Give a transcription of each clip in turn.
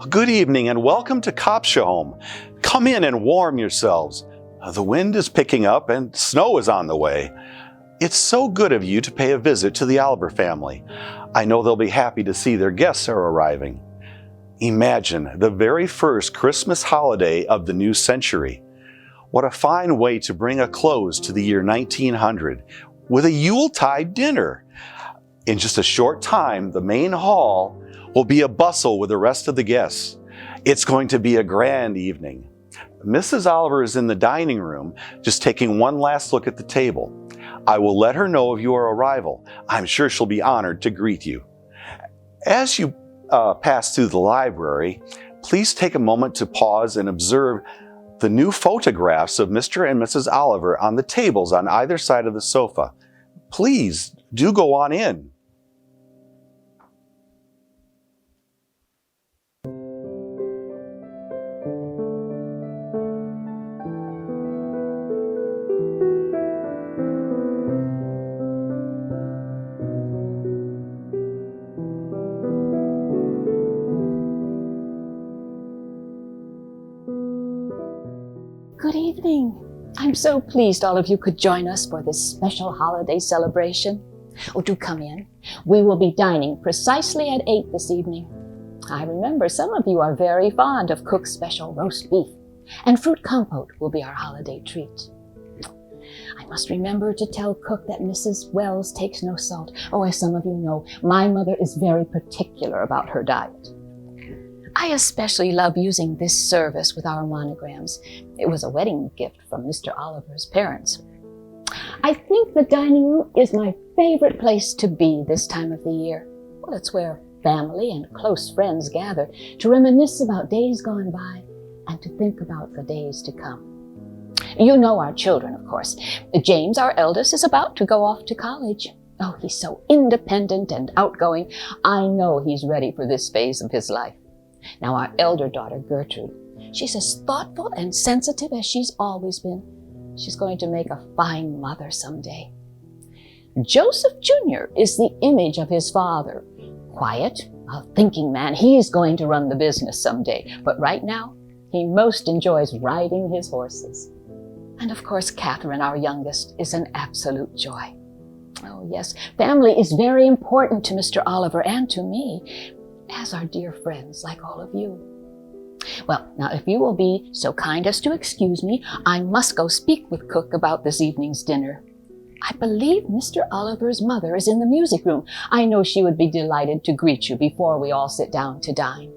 Good evening and welcome to Copshaholm. Come in and warm yourselves. The wind is picking up and snow is on the way. It's so good of you to pay a visit to the Oliver family. I know they'll be happy to see their guests are arriving. Imagine the very first Christmas holiday of the new century. What a fine way to bring a close to the year 1900 with a Yuletide dinner. In just a short time, the main hall will be abustle with the rest of the guests. It's going to be a grand evening. Mrs. Oliver is in the dining room, just taking one last look at the table. I will let her know of your arrival. I'm sure she'll be honored to greet you. As you pass through the library, please take a moment to pause and observe the new photographs of Mr. and Mrs. Oliver on the tables on either side of the sofa. Please do go on in. Good evening. I'm so pleased all of you could join us for this special holiday celebration. Oh, do come in. We will be dining precisely at 8 this evening. I remember some of you are very fond of Cook's special roast beef, and fruit compote will be our holiday treat. I must remember to tell Cook that Mrs. Wells takes no salt. Oh, as some of you know, my mother is very particular about her diet. I especially love using this service with our monograms. It was a wedding gift from Mr. Oliver's parents. I think the dining room is my favorite place to be this time of the year. Well, it's where family and close friends gather to reminisce about days gone by and to think about the days to come. You know our children, of course. James, our eldest, is about to go off to college. Oh, he's so independent and outgoing. I know he's ready for this phase of his life. Now, our elder daughter, Gertrude, she's as thoughtful and sensitive as she's always been. She's going to make a fine mother someday. Joseph Jr. is the image of his father. Quiet, a thinking man. He's going to run the business someday. But right now, he most enjoys riding his horses. And of course, Catherine, our youngest, is an absolute joy. Oh yes, family is very important to Mr. Oliver and to me, as are dear friends like all of you. Well, now if you will be so kind as to excuse me, I must go speak with Cook about this evening's dinner. I believe Mr. Oliver's mother is in the music room. I know she would be delighted to greet you before we all sit down to dine.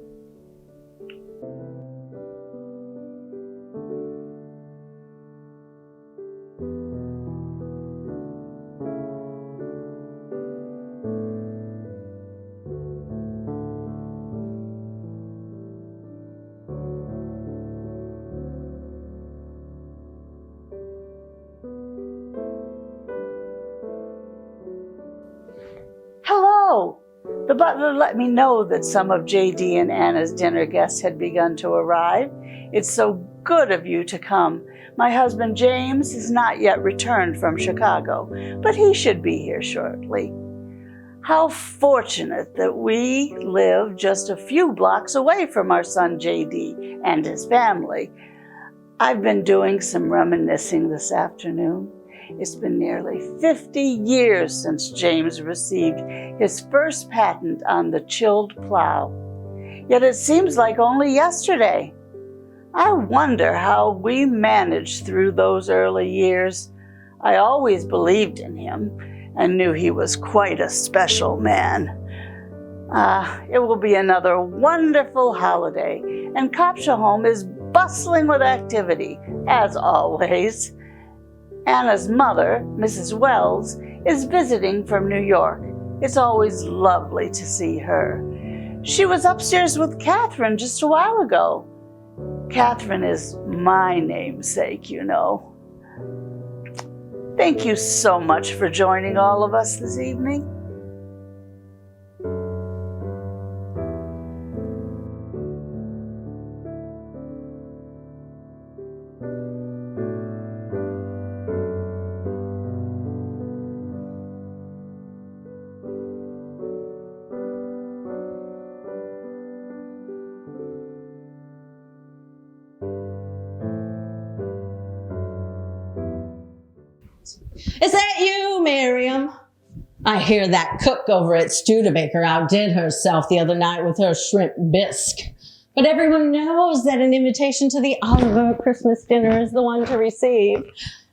Hello! The butler let me know that some of J.D. and Anna's dinner guests had begun to arrive. It's so good of you to come. My husband James has not yet returned from Chicago, but he should be here shortly. How fortunate that we live just a few blocks away from our son J.D. and his family. I've been doing some reminiscing this afternoon. It's been nearly 50 years since James received his first patent on the chilled plow. Yet it seems like only yesterday. I wonder how we managed through those early years. I always believed in him and knew he was quite a special man. It will be another wonderful holiday, and Copshaholm is bustling with activity, as always. Anna's mother, Mrs. Wells, is visiting from New York. It's always lovely to see her. She was upstairs with Catherine just a while ago. Catherine is my namesake, you know. Thank you so much for joining all of us this evening. Is that you, Miriam? I hear that cook over at Studebaker outdid herself the other night with her shrimp bisque. But everyone knows that an invitation to the Oliver Christmas dinner is the one to receive.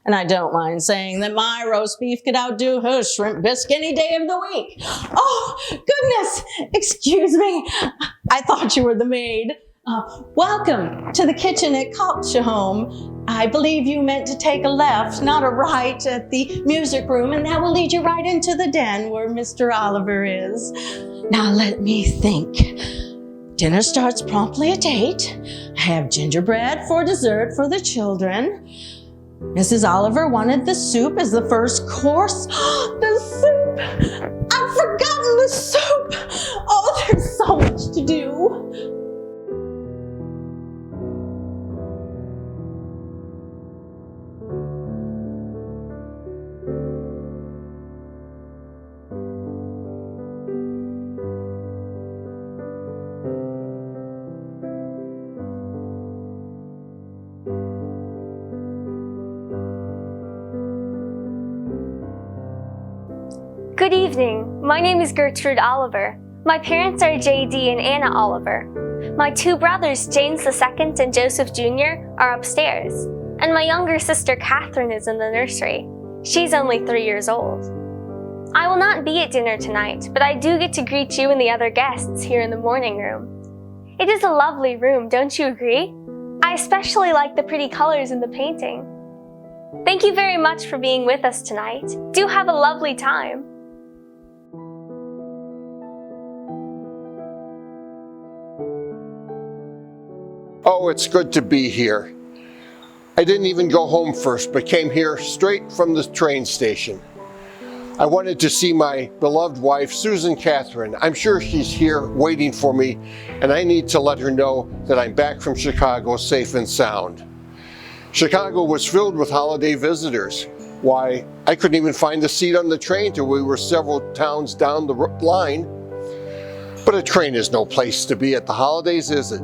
And I don't mind saying that my roast beef could outdo her shrimp bisque any day of the week. Oh, goodness, excuse me. I thought you were the maid. Welcome to the kitchen at Copshaholm. I believe you meant to take a left, not a right, at the music room, and that will lead you right into the den where Mr. Oliver is. Now let me think. Dinner starts promptly at 8. I have gingerbread for dessert for the children. Mrs. Oliver wanted the soup as the first course. The soup! I've forgotten the soup! Oh, there's so much to do. Good evening. My name is Gertrude Oliver. My parents are J.D. and Anna Oliver. My two brothers, James II and Joseph Jr., are upstairs, and my younger sister Catherine is in the nursery. She's only 3 years old. I will not be at dinner tonight, but I do get to greet you and the other guests here in the morning room. It is a lovely room, don't you agree? I especially like the pretty colors in the painting. Thank you very much for being with us tonight. Do have a lovely time. Oh, it's good to be here. I didn't even go home first, but came here straight from the train station. I wanted to see my beloved wife, Susan Catherine. I'm sure she's here waiting for me, and I need to let her know that I'm back from Chicago safe and sound. Chicago was filled with holiday visitors. Why, I couldn't even find a seat on the train till we were several towns down the line. But a train is no place to be at the holidays, is it?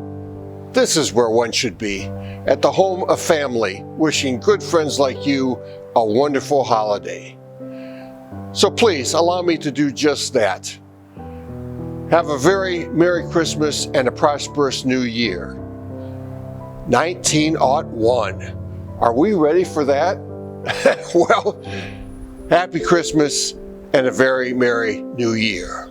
This is where one should be, at the home of family, wishing good friends like you a wonderful holiday. So please allow me to do just that. Have a very Merry Christmas and a prosperous New Year. 1901. Are we ready for that? Well, Happy Christmas and a very Merry New Year.